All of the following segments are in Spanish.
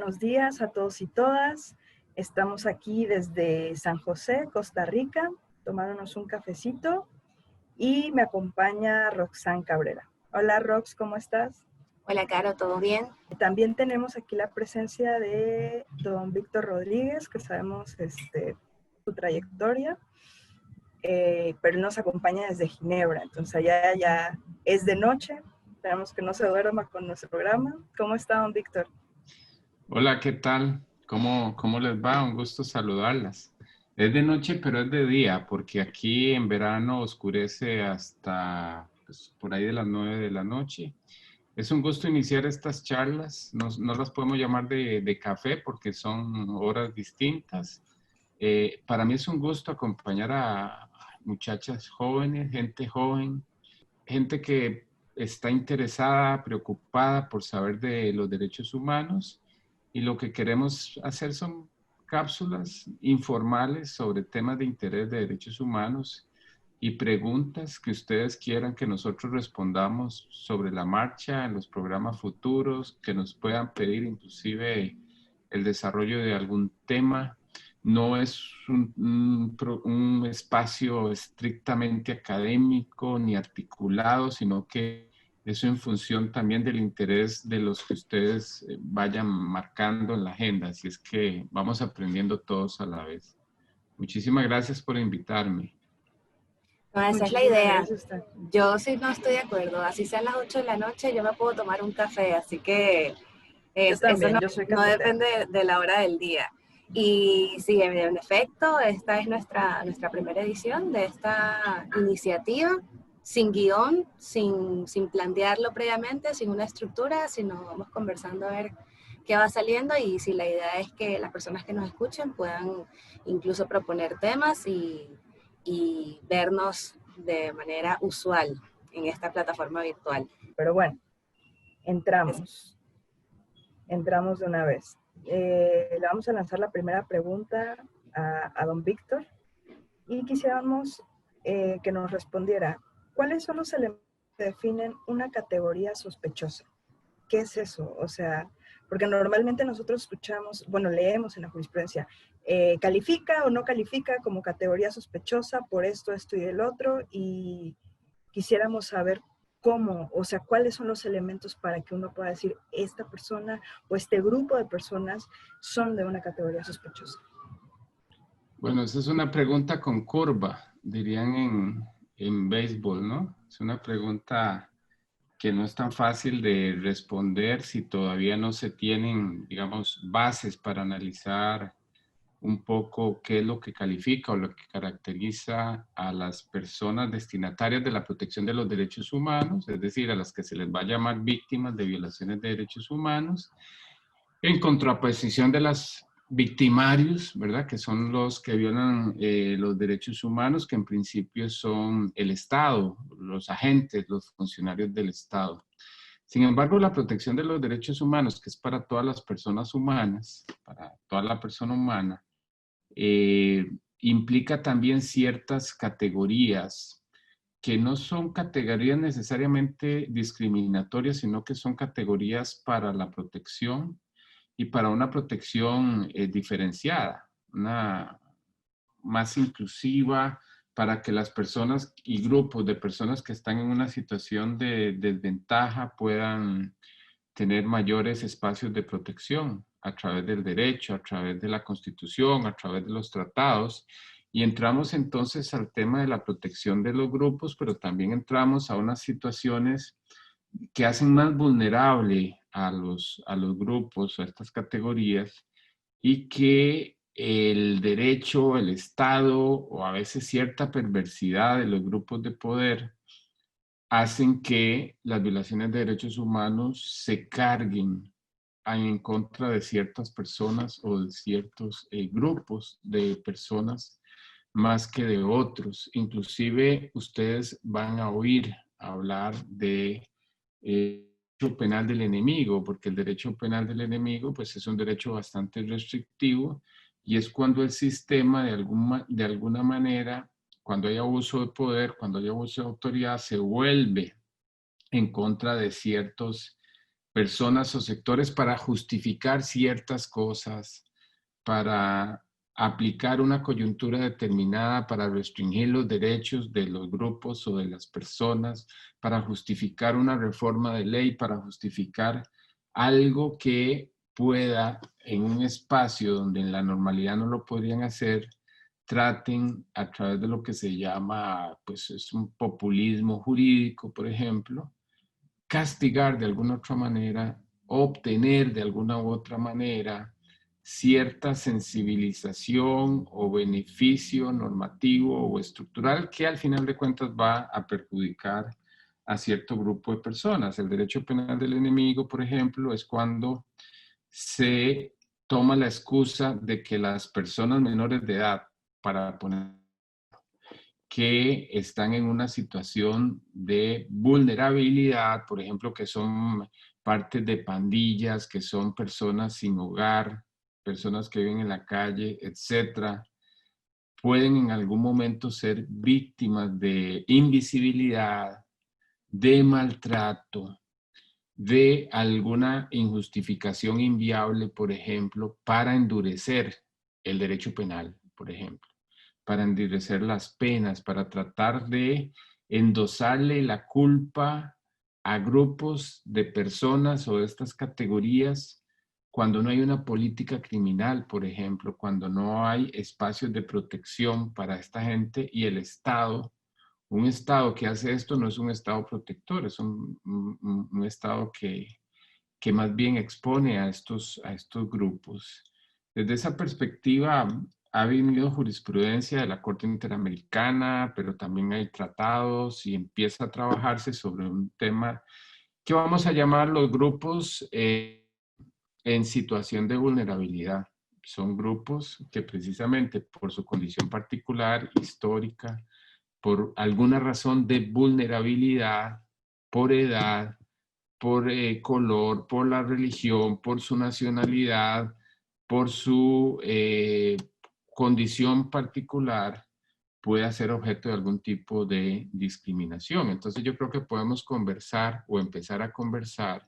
buenos días a todos y todas. Estamos aquí desde San José, Costa Rica, tomándonos un cafecito y me acompaña Roxanne Cabrera. Hola Rox, ¿cómo estás? Hola Caro, ¿todo bien? También tenemos aquí la presencia de don Víctor Rodríguez, que sabemos su trayectoria, pero él nos acompaña desde Ginebra, entonces allá ya es de noche. Esperamos que no se duerma con nuestro programa. ¿Cómo está don Víctor? Hola, ¿qué tal? ¿Cómo les va? Un gusto saludarlas. Es de noche, pero es de día, porque aquí en verano oscurece hasta pues, por ahí de las 9 de la noche. Es un gusto iniciar estas charlas. No las podemos llamar de café porque son horas distintas. Para mí es un gusto acompañar a muchachas jóvenes, gente joven, gente que está interesada, preocupada por saber de los derechos humanos, y lo que queremos hacer son cápsulas informales sobre temas de interés de derechos humanos y preguntas que ustedes quieran que nosotros respondamos sobre la marcha en los programas futuros, que nos puedan pedir inclusive el desarrollo de algún tema. No es un espacio estrictamente académico ni articulado, sino que eso en función también del interés de los que ustedes vayan marcando en la agenda. Así es que vamos aprendiendo todos a la vez. Muchísimas gracias por invitarme. No, esa es la idea. Yo sí no estoy de acuerdo. Así sean las 8 de la noche, yo me puedo tomar un café, así que eso no depende de la hora del día. Y sí, en efecto, esta es nuestra primera edición de esta iniciativa, sin guión, sin plantearlo previamente, sin una estructura, sino vamos conversando a ver qué va saliendo, y si la idea es que las personas que nos escuchen puedan incluso proponer temas y vernos de manera usual en esta plataforma virtual. Pero bueno, entramos de una vez. Le vamos a lanzar la primera pregunta a don Víctor y quisiéramos que nos respondiera, ¿cuáles son los elementos que definen una categoría sospechosa? ¿Qué es eso? O sea, porque normalmente nosotros escuchamos, bueno, leemos en la jurisprudencia, califica o no califica como categoría sospechosa por esto, esto y el otro, y quisiéramos saber cómo, o sea, cuáles son los elementos para que uno pueda decir esta persona o este grupo de personas son de una categoría sospechosa. Bueno, esa es una pregunta con curva, dirían en béisbol, ¿no? Es una pregunta que no es tan fácil de responder si todavía no se tienen, digamos, bases para analizar un poco qué es lo que califica o lo que caracteriza a las personas destinatarias de la protección de los derechos humanos, es decir, a las que se les va a llamar víctimas de violaciones de derechos humanos, en contraposición de las victimarios, ¿verdad? Que son los que violan los derechos humanos, que en principio son el Estado, los agentes, los funcionarios del Estado. Sin embargo, la protección de los derechos humanos, que es para todas las personas humanas, para toda la persona humana, implica también ciertas categorías que no son categorías necesariamente discriminatorias, sino que son categorías para la protección y para una protección diferenciada, una más inclusiva, para que las personas y grupos de personas que están en una situación de desventaja puedan tener mayores espacios de protección a través del derecho, a través de la Constitución, a través de los tratados. Y entramos entonces al tema de la protección de los grupos, pero también entramos a unas situaciones que hacen más vulnerable a los grupos, a estas categorías, y que el derecho, el Estado o a veces cierta perversidad de los grupos de poder hacen que las violaciones de derechos humanos se carguen en contra de ciertas personas o de ciertos grupos de personas más que de otros. Inclusive ustedes van a oír hablar de derecho penal del enemigo, porque el derecho penal del enemigo pues es un derecho bastante restrictivo, y es cuando el sistema de alguna manera, cuando hay abuso de poder, cuando hay abuso de autoridad, se vuelve en contra de ciertos personas o sectores para justificar ciertas cosas, para aplicar una coyuntura determinada, para restringir los derechos de los grupos o de las personas, para justificar una reforma de ley, para justificar algo que pueda, en un espacio donde en la normalidad no lo podrían hacer, traten a través de lo que se llama, pues es un populismo jurídico, por ejemplo, castigar de alguna otra manera, obtener de alguna u otra manera cierta sensibilización o beneficio normativo o estructural que al final de cuentas va a perjudicar a cierto grupo de personas. El derecho penal del enemigo, por ejemplo, es cuando se toma la excusa de que las personas menores de edad, para poner que están en una situación de vulnerabilidad, por ejemplo, que son parte de pandillas, que son personas sin hogar, personas que viven en la calle, etcétera, pueden en algún momento ser víctimas de invisibilidad, de maltrato, de alguna injustificación inviable, por ejemplo, para endurecer el derecho penal, por ejemplo, para endurecer las penas, para tratar de endosarle la culpa a grupos de personas o de estas categorías cuando no hay una política criminal, por ejemplo, cuando no hay espacios de protección para esta gente y el Estado. Un Estado que hace esto no es un Estado protector, es un Estado que más bien expone a estos grupos. Desde esa perspectiva ha habido jurisprudencia de la Corte Interamericana, pero también hay tratados y empieza a trabajarse sobre un tema que vamos a llamar los grupos en situación de vulnerabilidad. Son grupos que precisamente por su condición particular, histórica, por alguna razón de vulnerabilidad, por edad, por color, por la religión, por su nacionalidad, por su condición particular, puede ser objeto de algún tipo de discriminación. Entonces yo creo que podemos conversar o empezar a conversar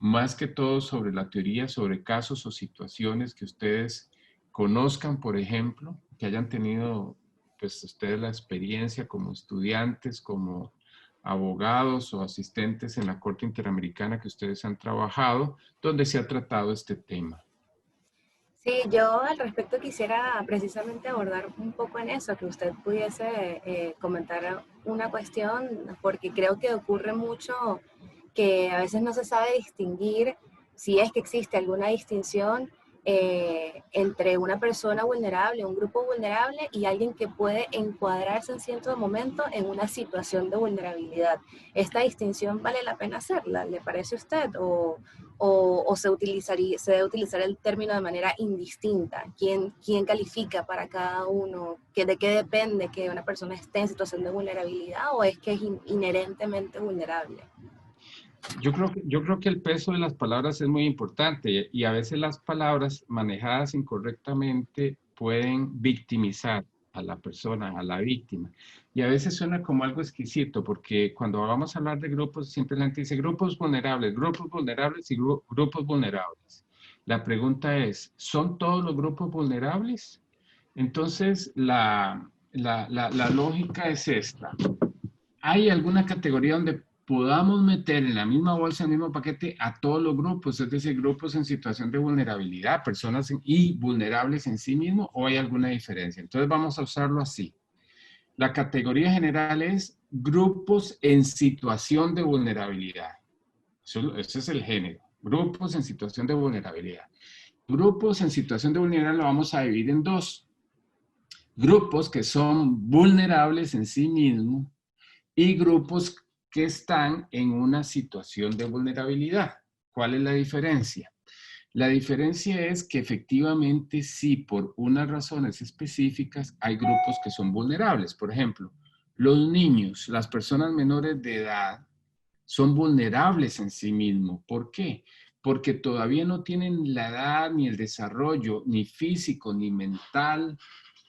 más que todo sobre la teoría, sobre casos o situaciones que ustedes conozcan, por ejemplo, que hayan tenido pues ustedes la experiencia como estudiantes, como abogados o asistentes en la Corte Interamericana que ustedes han trabajado, donde se ha tratado este tema. Sí, yo al respecto quisiera precisamente abordar un poco en eso, que usted pudiese comentar una cuestión, porque creo que ocurre mucho que a veces no se sabe distinguir si es que existe alguna distinción entre una persona vulnerable, un grupo vulnerable y alguien que puede encuadrarse en cierto momento en una situación de vulnerabilidad. ¿Esta distinción vale la pena hacerla? ¿Le parece a usted? ¿O se debe utilizar el término de manera indistinta? ¿Quién califica para cada uno? ¿De qué depende que una persona esté en situación de vulnerabilidad o es que es inherentemente vulnerable? Yo creo que el peso de las palabras es muy importante y a veces las palabras manejadas incorrectamente pueden victimizar a la persona, a la víctima. Y a veces suena como algo exquisito porque cuando vamos a hablar de grupos, siempre la gente dice grupos vulnerables y grupos vulnerables. La pregunta es, ¿son todos los grupos vulnerables? Entonces, la lógica es esta. ¿Hay alguna categoría donde podamos meter en la misma bolsa, en el mismo paquete, a todos los grupos, es decir, grupos en situación de vulnerabilidad, personas y vulnerables en sí mismos, o hay alguna diferencia? Entonces vamos a usarlo así. La categoría general es grupos en situación de vulnerabilidad. Ese es el género, grupos en situación de vulnerabilidad. Grupos en situación de vulnerabilidad lo vamos a dividir en dos. Grupos que son vulnerables en sí mismos y grupos que están en una situación de vulnerabilidad. ¿Cuál es la diferencia? La diferencia es que efectivamente sí, por unas razones específicas, hay grupos que son vulnerables. Por ejemplo, los niños, las personas menores de edad, son vulnerables en sí mismos. ¿Por qué? Porque todavía no tienen la edad ni el desarrollo, ni físico, ni mental,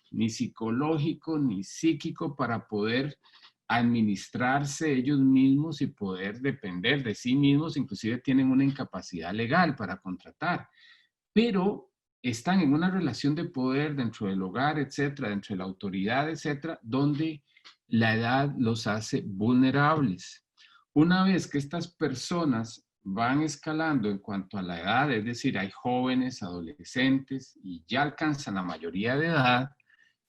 ni psicológico, ni psíquico para poder administrarse ellos mismos y poder depender de sí mismos, inclusive tienen una incapacidad legal para contratar, pero están en una relación de poder dentro del hogar, etcétera, dentro de la autoridad, etcétera, donde la edad los hace vulnerables. Una vez que estas personas van escalando en cuanto a la edad, es decir, hay jóvenes, adolescentes y ya alcanzan la mayoría de edad,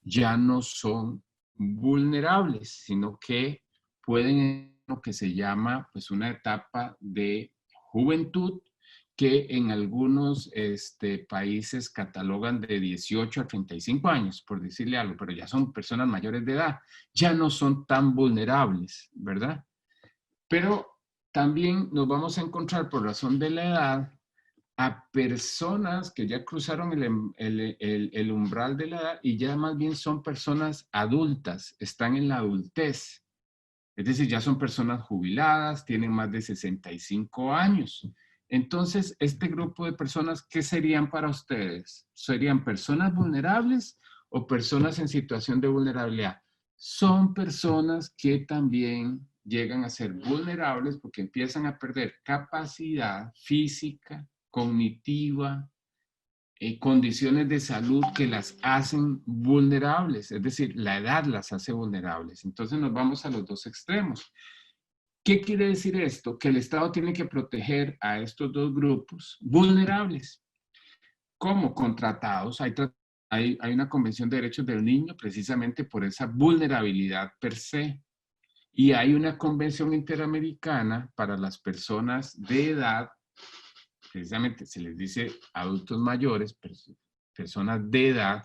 ya no son vulnerables, sino que pueden lo que se llama pues una etapa de juventud que en algunos países catalogan de 18 a 35 años, por decirle algo, pero ya son personas mayores de edad, ya no son tan vulnerables, ¿verdad? Pero también nos vamos a encontrar por razón de la edad a personas que ya cruzaron el umbral de la edad y ya más bien son personas adultas, están en la adultez. Es decir, ya son personas jubiladas, tienen más de 65 años. Entonces, este grupo de personas, ¿qué serían para ustedes? ¿Serían personas vulnerables o personas en situación de vulnerabilidad? Son personas que también llegan a ser vulnerables porque empiezan a perder capacidad física, cognitiva, condiciones de salud que las hacen vulnerables, es decir, la edad las hace vulnerables. Entonces nos vamos a los dos extremos. ¿Qué quiere decir esto? Que el Estado tiene que proteger a estos dos grupos vulnerables. ¿Cómo? Con tratados. Hay una Convención de Derechos del Niño precisamente por esa vulnerabilidad per se. Y hay una Convención Interamericana para las personas de edad, precisamente se les dice adultos mayores, personas de edad,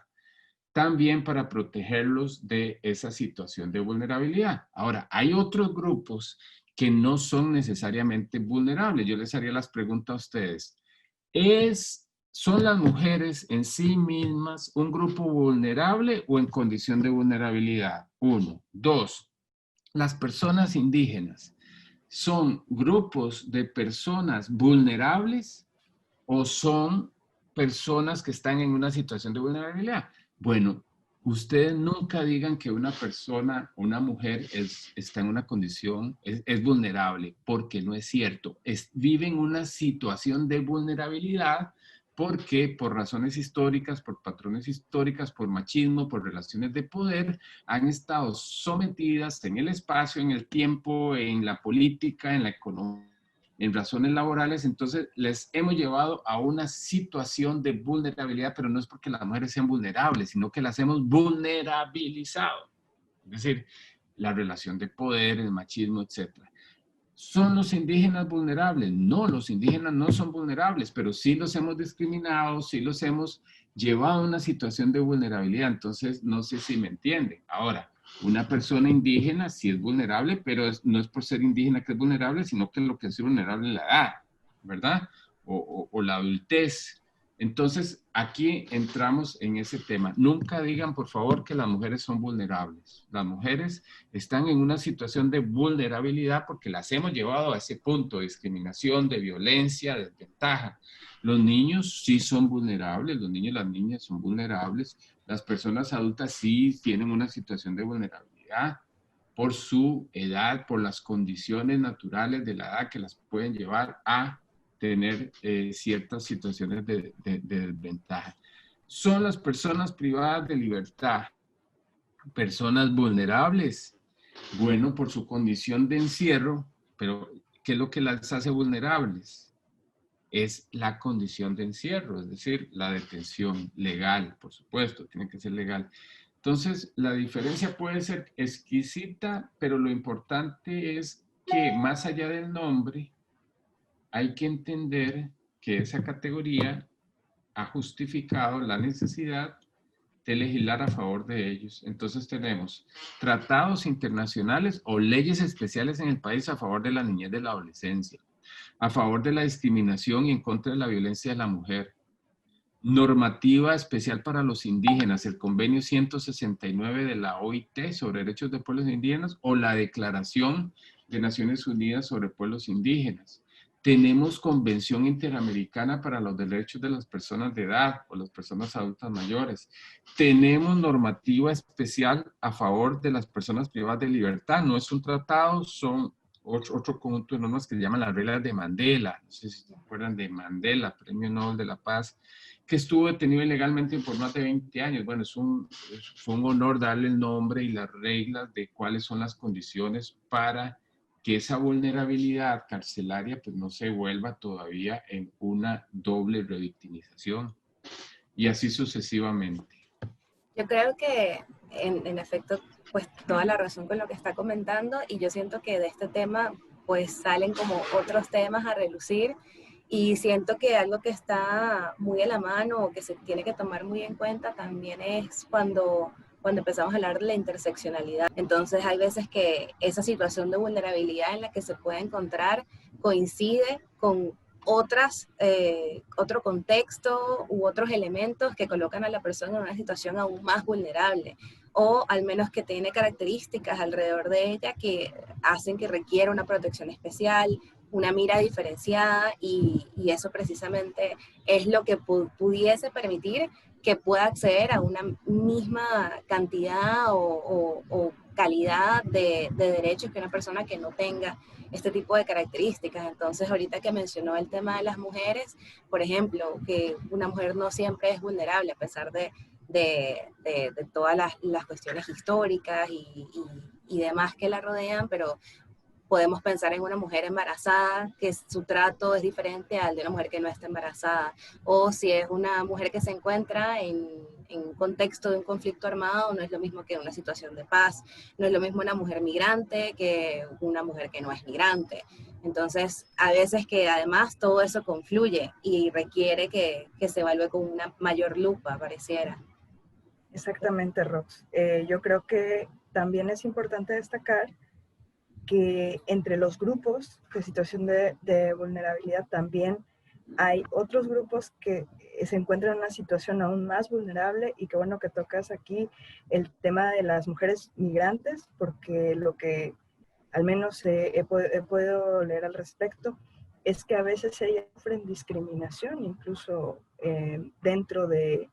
también para protegerlos de esa situación de vulnerabilidad. Ahora, hay otros grupos que no son necesariamente vulnerables. Yo les haría las preguntas a ustedes. ¿Son las mujeres en sí mismas un grupo vulnerable o en condición de vulnerabilidad? 1. 2. Las personas indígenas, ¿son grupos de personas vulnerables o son personas que están en una situación de vulnerabilidad? Bueno, ustedes nunca digan que una persona, una mujer está en una condición, es vulnerable, porque no es cierto. Vive en una situación de vulnerabilidad porque por razones históricas, por patrones históricas, por machismo, por relaciones de poder, han estado sometidas en el espacio, en el tiempo, en la política, en la economía, en razones laborales. Entonces les hemos llevado a una situación de vulnerabilidad, pero no es porque las mujeres sean vulnerables, sino que las hemos vulnerabilizado. Es decir, la relación de poder, el machismo, etc. ¿Son los indígenas vulnerables? No, los indígenas no son vulnerables, pero sí los hemos discriminado, sí los hemos llevado a una situación de vulnerabilidad. Entonces, no sé si me entienden. Ahora, una persona indígena sí es vulnerable, pero no es por ser indígena que es vulnerable, sino que lo que es vulnerable es la edad, ¿verdad? O la adultez. Entonces, aquí entramos en ese tema. Nunca digan, por favor, que las mujeres son vulnerables. Las mujeres están en una situación de vulnerabilidad porque las hemos llevado a ese punto de discriminación, de violencia, de desventaja. Los niños sí son vulnerables, los niños y las niñas son vulnerables. Las personas adultas sí tienen una situación de vulnerabilidad por su edad, por las condiciones naturales de la edad que las pueden llevar a tener ciertas situaciones de desventaja. Son las personas privadas de libertad, personas vulnerables, bueno, por su condición de encierro, pero ¿qué es lo que las hace vulnerables? Es la condición de encierro, es decir, la detención legal, por supuesto, tiene que ser legal. Entonces, la diferencia puede ser exquisita, pero lo importante es que más allá del nombre, hay que entender que esa categoría ha justificado la necesidad de legislar a favor de ellos. Entonces tenemos tratados internacionales o leyes especiales en el país a favor de la niñez y de la adolescencia, a favor de la discriminación y en contra de la violencia de la mujer, normativa especial para los indígenas, el convenio 169 de la OIT sobre derechos de pueblos indígenas o la Declaración de Naciones Unidas sobre pueblos indígenas. tenemos Convención Interamericana para los Derechos de las Personas de Edad o las personas adultas mayores. Tenemos normativa especial a favor de las personas privadas de libertad. No es un tratado, son otro conjunto de normas que se llaman las reglas de Mandela. No sé si se acuerdan de Mandela, Premio Nobel de la Paz, que estuvo detenido ilegalmente por más de 20 años. Bueno, fue un honor darle el nombre y las reglas de cuáles son las condiciones para que esa vulnerabilidad carcelaria pues no se vuelva todavía en una doble revictimización y así sucesivamente. Yo creo que en efecto pues toda la razón con lo que está comentando, y yo siento que de este tema pues salen como otros temas a relucir, y siento que algo que está muy a la mano o que se tiene que tomar muy en cuenta también es cuando empezamos a hablar de la interseccionalidad. Entonces hay veces que esa situación de vulnerabilidad en la que se puede encontrar coincide con otro contexto u otros elementos que colocan a la persona en una situación aún más vulnerable, o al menos que tiene características alrededor de ella que hacen que requiera una protección especial, una mira diferenciada, y eso precisamente es lo que pudiese permitir que pueda acceder a una misma cantidad o calidad de derechos que una persona que no tenga este tipo de características. Entonces, ahorita que mencionó el tema de las mujeres, por ejemplo, que una mujer no siempre es vulnerable a pesar de todas las cuestiones históricas y demás que la rodean, pero podemos pensar en una mujer embarazada, que su trato es diferente al de una mujer que no está embarazada. O si es una mujer que se encuentra en un contexto de un conflicto armado, no es lo mismo que una situación de paz. No es lo mismo una mujer migrante que una mujer que no es migrante. Entonces, a veces que además todo eso confluye y requiere que se evalúe con una mayor lupa, pareciera. Exactamente, Rox. Yo creo que también es importante destacar que entre los grupos de situación de vulnerabilidad también hay otros grupos que se encuentran en una situación aún más vulnerable, y qué bueno que tocas aquí el tema de las mujeres migrantes, porque lo que al menos he podido leer al respecto es que a veces ellas sufren discriminación incluso dentro de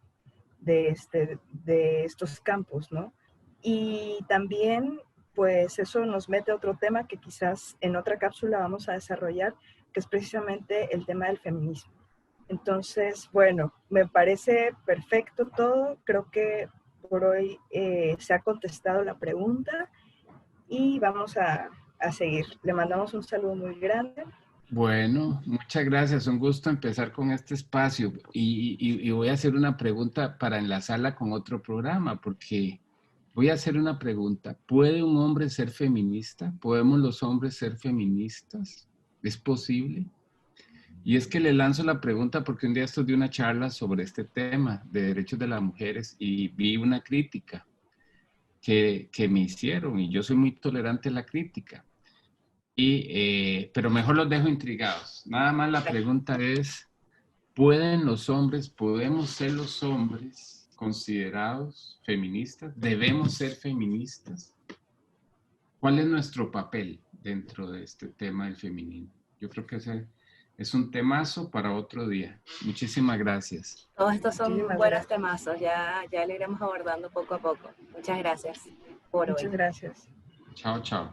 estos campos, ¿no? Y también, pues eso nos mete a otro tema que quizás en otra cápsula vamos a desarrollar, que es precisamente el tema del feminismo. Entonces, bueno, me parece perfecto todo. Creo que por hoy se ha contestado la pregunta y vamos a seguir. Le mandamos un saludo muy grande. Bueno, muchas gracias. Un gusto empezar con este espacio y voy a hacer una pregunta para enlazarla con otro programa, porque voy a hacer una pregunta. ¿Puede un hombre ser feminista? ¿Podemos los hombres ser feministas? ¿Es posible? Y es que le lanzo la pregunta porque un día estudié una charla sobre este tema de derechos de las mujeres y vi una crítica que me hicieron, y yo soy muy tolerante a la crítica. Pero mejor los dejo intrigados. Nada más la pregunta es, podemos ser los hombres considerados feministas? ¿Debemos ser feministas? ¿Cuál es nuestro papel dentro de este tema del feminismo? Yo creo que ese es un temazo para otro día. Muchísimas gracias. Todos estos son buenos temazos, ya lo iremos abordando poco a poco. Muchas gracias por hoy. Muchas gracias. Chao, chao.